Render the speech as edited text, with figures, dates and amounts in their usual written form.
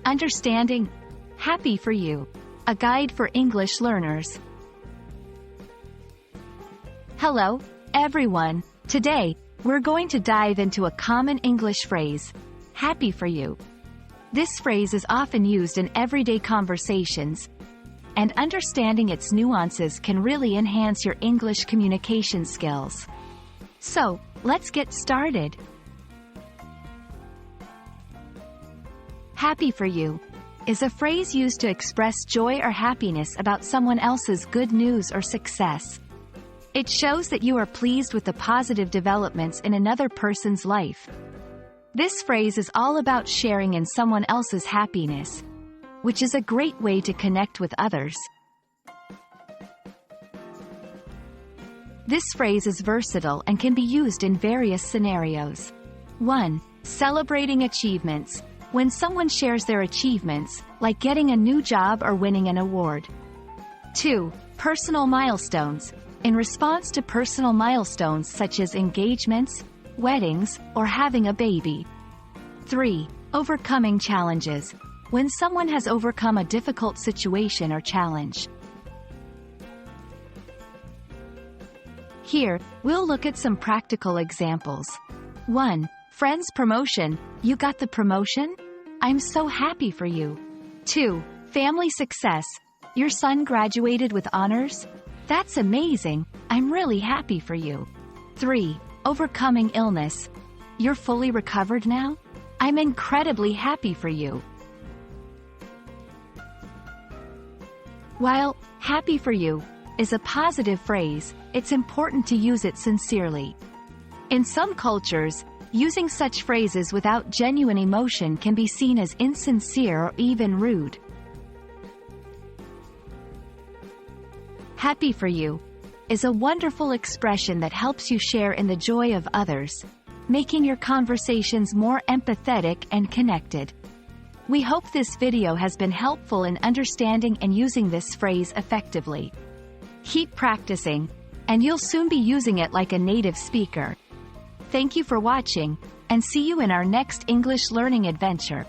Understanding. Happy for you. A guide for English learners. Hello, everyone. Today, we're going to dive into a common English phrase, happy for you. This phrase is often used in everyday conversations, and understanding its nuances can really enhance your English communication skills. So, let's get started. Happy for you is a phrase used to express joy or happiness about someone else's good news or success. It shows that you are pleased with the positive developments in another person's life. This phrase is all about sharing in someone else's happiness, which is a great way to connect with others. This phrase is versatile and can be used in various scenarios. 1. Celebrating achievements. When someone shares their achievements, like getting a new job or winning an award. 2. Personal milestones. In response to personal milestones such as engagements, weddings, or having a baby. 3. Overcoming challenges. When someone has overcome a difficult situation or challenge. Here, we'll look at some practical examples. 1. Friend's promotion. You got the promotion? I'm so happy for you. 2. Family success. Your son graduated with honors? That's amazing. I'm really happy for you. 3. Overcoming illness. You're fully recovered now? I'm incredibly happy for you. While happy for you is a positive phrase, it's important to use it sincerely. In some cultures, using such phrases without genuine emotion can be seen as insincere or even rude. Happy for you is a wonderful expression that helps you share in the joy of others, making your conversations more empathetic and connected. We hope this video has been helpful in understanding and using this phrase effectively. Keep practicing, and you'll soon be using it like a native speaker. Thank you for watching, and see you in our next English learning adventure.